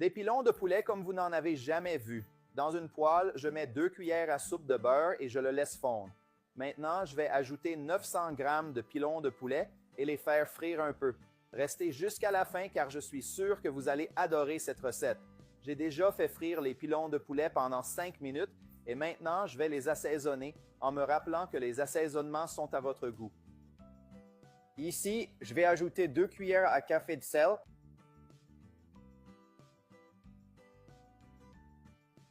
Des pilons de poulet comme vous n'en avez jamais vu. Dans une poêle, je mets 2 cuillères à soupe de beurre et je le laisse fondre. Maintenant, je vais ajouter 900 g de pilons de poulet et les faire frire un peu. Restez jusqu'à la fin car je suis sûr que vous allez adorer cette recette. J'ai déjà fait frire les pilons de poulet pendant 5 minutes et maintenant je vais les assaisonner en me rappelant que les assaisonnements sont à votre goût. Ici, je vais ajouter 2 cuillères à café de sel.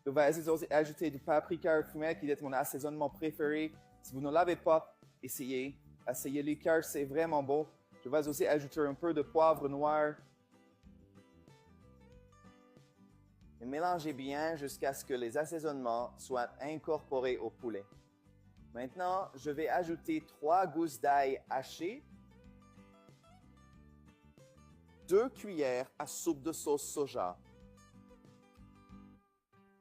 Je vais aussi ajouter du paprika fumé qui est mon assaisonnement préféré. Si vous ne l'avez pas, essayez. Essayez-le car c'est vraiment beau. Je vais aussi ajouter un peu de poivre noir. Et mélangez bien jusqu'à ce que les assaisonnements soient incorporés au poulet. Maintenant, je vais ajouter 3 gousses d'ail hachées, 2 cuillères à soupe de sauce soja,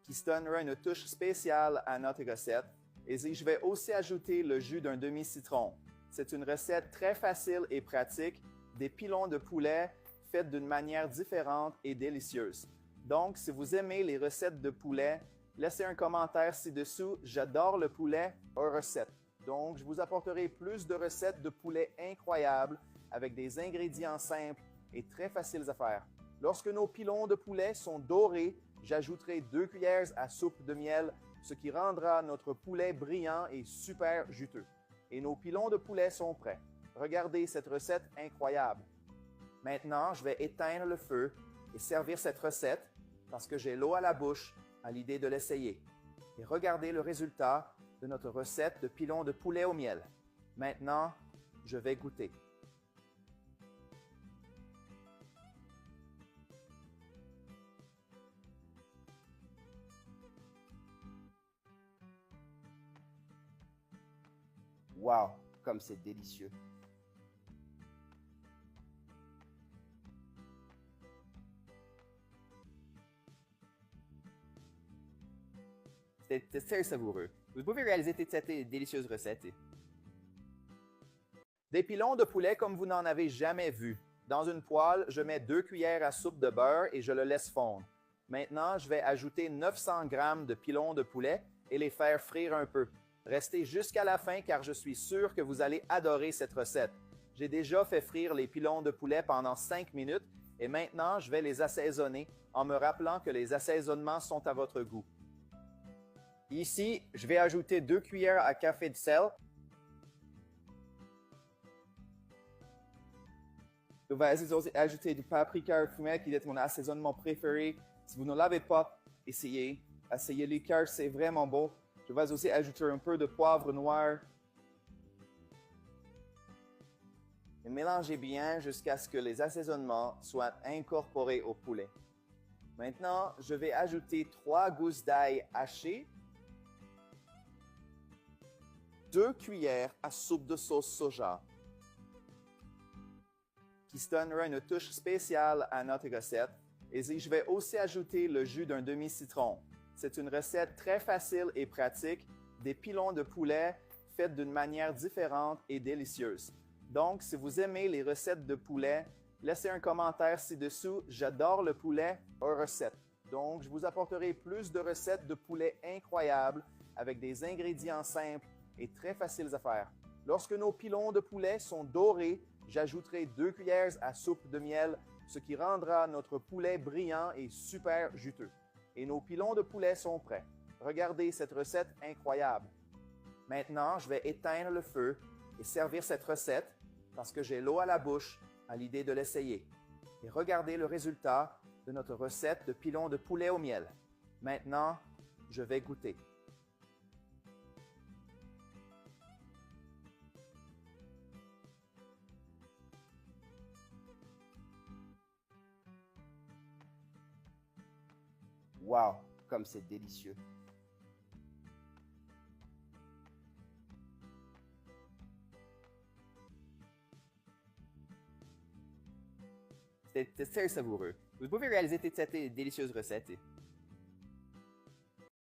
qui se donnera une touche spéciale à notre recette. Et je vais aussi ajouter le jus d'un demi-citron. C'est une recette très facile et pratique, des pilons de poulet faits d'une manière différente et délicieuse. Donc, si vous aimez les recettes de poulet, laissez un commentaire ci-dessous. J'adore le poulet aux recettes. Donc, je vous apporterai plus de recettes de poulet incroyables avec des ingrédients simples et très faciles à faire. Lorsque nos pilons de poulet sont dorés, j'ajouterai 2 cuillères à soupe de miel, ce qui rendra notre poulet brillant et super juteux. Et nos pilons de poulet sont prêts. Regardez cette recette incroyable. Maintenant, je vais éteindre le feu et servir cette recette parce que j'ai l'eau à la bouche à l'idée de l'essayer. Et regardez le résultat de notre recette de pilons de poulet au miel. Maintenant, je vais goûter. Wow, comme c'est délicieux! C'est très savoureux. Vous pouvez réaliser cette délicieuse recette. Des pilons de poulet comme vous n'en avez jamais vu. Dans une poêle, je mets 2 cuillères à soupe de beurre et je le laisse fondre. Maintenant, je vais ajouter 900 g de pilons de poulet et les faire frire un peu. Restez jusqu'à la fin car je suis sûr que vous allez adorer cette recette. J'ai déjà fait frire les pilons de poulet pendant 5 minutes et maintenant je vais les assaisonner en me rappelant que les assaisonnements sont à votre goût. Ici, je vais ajouter 2 cuillères à café de sel. Je vais aussi ajouter du paprika fumé qui est mon assaisonnement préféré. Si vous ne l'avez pas, essayez. Essayez-le car c'est vraiment beau. Je vais aussi ajouter un peu de poivre noir. Et mélangez bien jusqu'à ce que les assaisonnements soient incorporés au poulet. Maintenant, je vais ajouter 3 gousses d'ail hachées, 2 cuillères à soupe de sauce soja, qui se donnera une touche spéciale à notre recette. Et je vais aussi ajouter le jus d'un demi-citron. C'est une recette très facile et pratique, des pilons de poulet faits d'une manière différente et délicieuse. Donc, si vous aimez les recettes de poulet, laissez un commentaire ci-dessous. J'adore le poulet aux recettes. Donc, je vous apporterai plus de recettes de poulet incroyables avec des ingrédients simples et très faciles à faire. Lorsque nos pilons de poulet sont dorés, j'ajouterai 2 cuillères à soupe de miel, ce qui rendra notre poulet brillant et super juteux. Et nos pilons de poulet sont prêts. Regardez cette recette incroyable. Maintenant, je vais éteindre le feu et servir cette recette parce que j'ai l'eau à la bouche à l'idée de l'essayer. Et regardez le résultat de notre recette de pilons de poulet au miel. Maintenant, je vais goûter. Wow, comme c'est délicieux! C'est très savoureux. Vous pouvez réaliser cette délicieuse recette.